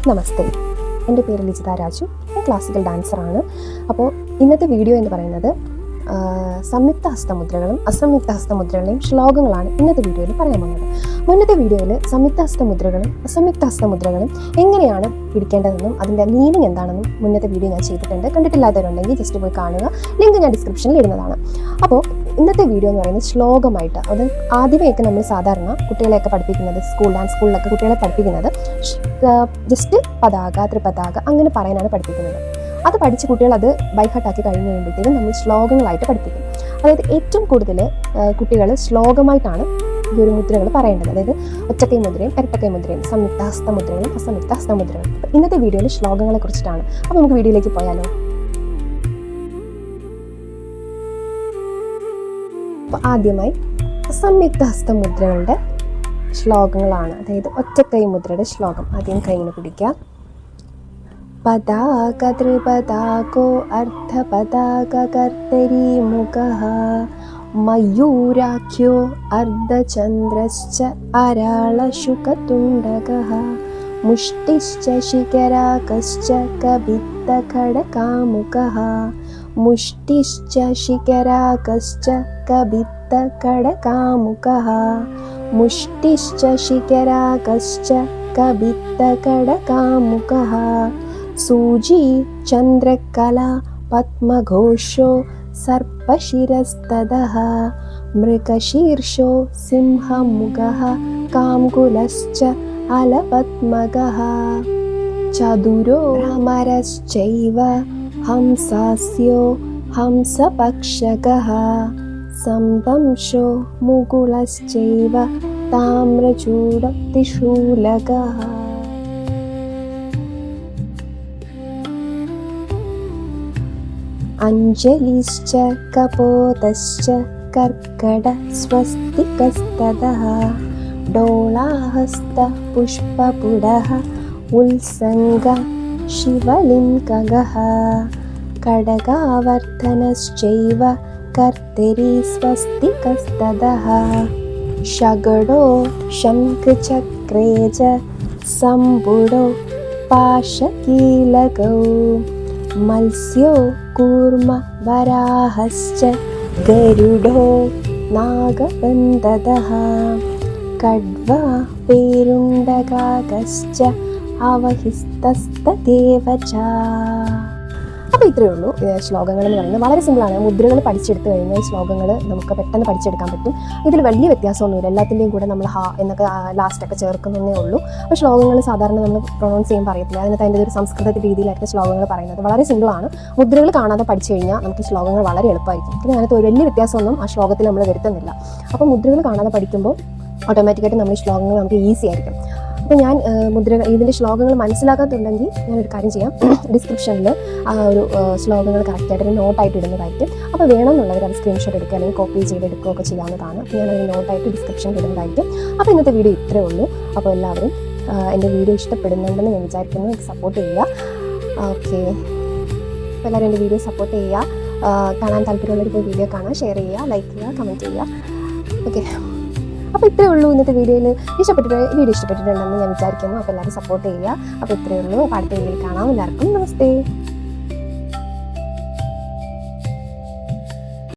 നമസ്തേ, എൻ്റെ പേര് ലിജിത രാജു. ഞാൻ ക്ലാസിക്കൽ ഡാൻസറാണ്. അപ്പോൾ ഇന്നത്തെ വീഡിയോ എന്ന് പറയുന്നത് സംയുക്ത ഹസ്തമുദ്രകളും അസംയുക്ത ഹസ്തമുദ്രകളെയും ശ്ലോകങ്ങളാണ് ഇന്നത്തെ വീഡിയോയിൽ പറയാൻ പോകുന്നത്. മുന്നത്തെ വീഡിയോയിൽ സംയുക്ത ഹസ്തമുദ്രകളും അസംയുക്ത ഹസ്തമുദ്രകളും എങ്ങനെയാണ് പിടിക്കേണ്ടതെന്നും അതിൻ്റെ മീനിങ് എന്താണെന്നും മുന്നത്തെ വീഡിയോ ഞാൻ ചെയ്തിട്ടുണ്ട്. കണ്ടിട്ടില്ലാത്തവരുണ്ടെങ്കിൽ ജസ്റ്റ് പോയി കാണുക. ലിങ്ക് ഞാൻ ഡിസ്ക്രിപ്ഷനിൽ ഇടുന്നതാണ്. അപ്പോൾ ഇന്നത്തെ വീഡിയോ എന്ന് പറയുന്നത് ശ്ലോകമായിട്ട്, അത് ആദ്യമേയൊക്കെ നമ്മൾ സാധാരണ കുട്ടികളെയൊക്കെ പഠിപ്പിക്കുന്നത് സ്കൂളിലൊക്കെ കുട്ടികളെ പഠിപ്പിക്കുന്നത് ജസ്റ്റ് പതാക, ത്രിപതാക അങ്ങനെ പറയാനാണ് പഠിപ്പിക്കുന്നത്. അത് പഠിച്ച് കുട്ടികൾ അത് ബൈഹാർട്ടാക്കി കഴിഞ്ഞ് കഴിയുമ്പോഴത്തേക്കും നമ്മൾ ശ്ലോകങ്ങളായിട്ട് പഠിപ്പിക്കും. അതായത് ഏറ്റവും കൂടുതൽ കുട്ടികൾ ശ്ലോകമായിട്ടാണ് ഈ ഒരു മുദ്രകൾ പറയേണ്ടത്. അതായത് ഒറ്റക്കൈ മുദ്രയും ഇരട്ടക്കൈ മുദ്രയും സംയുക്ത ഹസ്തമുദ്രകളും അസംയുക്ത ഹസ്തമുദ്രകളും. അപ്പോൾ ഇന്നത്തെ വീഡിയോയിൽ ശ്ലോകങ്ങളെ കുറിച്ചിട്ടാണ്. അപ്പോൾ നമുക്ക് വീഡിയോയിലേക്ക് പോയാലോ. അപ്പോൾ ആദ്യമായി അസംയുക്ത ഹസ്തമുദ്രകളുടെ ശ്ലോകങ്ങളാണ്. അതായത് ഒറ്റക്കൈ മുദ്രയുടെ ശ്ലോകം. ആദ്യം കൈയിന് പിടിക്കുക. പതാക ത്രിപതാകോ അർദ്ധപതാക കർത്തരീ മുഖഃ മയൂരാഖ്യോ അർദ്ധചന്ദ്രശ്ച അരാളശുകതുണ്ഡകഃ മുഷ്ടിശ്ച ശിഖരാകശ്ച കപിത്തഖഡകാമുകഃ മുഷ്ടിശ്ച ശിഖരാകശ്ച കപിത്തഖഡകാമുകഃ മുഷ്ടിശ്ച ശിഖരാകശ്ച കപിത്തഖഡകാമുകഃ സൂചി ചന്ദ്രകല പത്മഘോഷോ സർപ്പശിരസ്തദഃ മൃഗശീർഷോ സിംഹമുഖഃ കാംകുലശ്ച അലപത്മകഃ ചതുരോ ഭ്രമരശ്ചൈവ ഹംസാസ്യോ ഹംസപക്ഷകഃ സംദംശോ മുകുളശ്ചൈവ താമ്രചൂഡത്രിശൂലകഃ. അഞ്ജലിശ്ച കപോതശ്ച കർക്കട സ്വസ്തികസ്തദഃ ഡോളാഹസ്ത പുഷ്പപുടഃ ഉത്സംഗ ശിവലിംഗഃ കടകാവർത്തനശ്ചൈവ കർത്തരി സ്വസ്തികസ്തദഃ ശകടോ ശംഖചക്രേ ച സംബുഡോ പാശകീലകൗ മത്സ്യോ കൂർമ്മ വരാഹശ്ച ഗരുഡോ നാഗദന്തദഃ കഡ്വ പേരുണ്ടകാകശ്ച അവഹിസ്തസ്തദേവ ച. അപ്പോൾ ഇത്രയേ ഉള്ളൂ ശ്ലോകങ്ങൾ എന്ന് പറയുന്നത്. വളരെ സിമ്പിളാണ്. മുദ്രകൾ പഠിച്ചെടുത്ത് കഴിഞ്ഞാൽ ശ്ലോകങ്ങൾ നമുക്ക് പെട്ടെന്ന് പഠിച്ചെടുക്കാൻ പറ്റും. ഇതിൽ വലിയ വ്യത്യാസമൊന്നുമില്ല. എല്ലാത്തിൻ്റെയും കൂടെ നമ്മൾ ഹ എന്നൊക്കെ ലാസ്റ്റൊക്കെ ചേർക്കുന്നതേ ഉള്ളൂ. അപ്പോൾ ശ്ലോകങ്ങൾ സാധാരണ നമ്മൾ പ്രൊണൗൺസ് ചെയ്യാൻ പറയത്തില്ല. അതിനകത്ത് അതിൻ്റെ ഒരു സംസ്കൃത രീതിയിലായിരിക്കും ശ്ലോകങ്ങൾ പറയുന്നത്. വളരെ സിമ്പിളാണ്. മുദ്രകൾ കാണാതെ പഠിച്ചു കഴിഞ്ഞാൽ നമുക്ക് ശ്ലോകങ്ങൾ വളരെ എളുപ്പമായിരിക്കും. പിന്നെ അതിനകത്ത് ഒരു വലിയ വ്യത്യാസമൊന്നും ആ ശ്ലോകത്തിൽ നമ്മൾ വരുത്തുന്നില്ല. അപ്പോൾ മുദ്രകൾ കാണാതെ പഠിക്കുമ്പോൾ ഓട്ടോമാറ്റിക്കായിട്ട് നമ്മൾ ശ്ലോകങ്ങൾ നമുക്ക് ഈസി ആയിരിക്കും. അപ്പോൾ ഞാൻ ഇതിൻ്റെ ശ്ലോകങ്ങൾ മനസ്സിലാക്കാത്തുണ്ടെങ്കിൽ ഞാനൊരു കാര്യം ചെയ്യാം. ഡിസ്ക്രിപ്ഷനിൽ ആ ഒരു ശ്ലോകങ്ങൾ കറക്റ്റായിട്ടൊരു നോട്ടായിട്ട് ഇടുന്നതായിരിക്കും. അപ്പോൾ വേണമെന്നുള്ളവർ അത് സ്ക്രീൻഷോട്ട് എടുക്കുക അല്ലെങ്കിൽ കോപ്പി ചെയ്തെടുക്കുകയൊക്കെ ചെയ്യാവുന്നതാണ്. അപ്പോൾ ഞാനൊരു നോട്ടായിട്ട് ഡിസ്ക്രിപ്ഷനിൽ ഇടുന്നതായിരിക്കും. അപ്പോൾ ഇന്നത്തെ വീഡിയോ ഇത്രയേ ഉള്ളൂ. അപ്പോൾ എല്ലാവരും എൻ്റെ വീഡിയോ ഇഷ്ടപ്പെടുന്നുണ്ടെന്ന് ഞാൻ വിചാരിക്കുന്നു. സപ്പോർട്ട് ചെയ്യുക. ഓക്കെ, അപ്പോൾ എല്ലാവരും എൻ്റെ വീഡിയോ സപ്പോർട്ട് ചെയ്യുക. കാണാൻ താല്പര്യമുള്ളവർ ഇപ്പോൾ വീഡിയോ കാണാൻ ഷെയർ ചെയ്യുക, ലൈക്ക് ചെയ്യുക, കമൻറ്റ് ചെയ്യുക. ഓക്കെ, അപ്പോൾ ഇത്രയേ ഉള്ളൂ ഇന്നത്തെ വീഡിയോയിൽ. വീഡിയോ ഇഷ്ടപ്പെട്ടിട്ടുണ്ടെന്ന് ഞാൻ വിചാരിക്കുന്നു. അപ്പോൾ എല്ലാവരും സപ്പോർട്ട് ചെയ്യുക. അപ്പോൾ ഇത്രയേ ഉള്ളൂ. അപ്പോൾ അടുത്ത വീഡിയോയിൽ കാണാം. എല്ലാവർക്കും നമസ്തേ.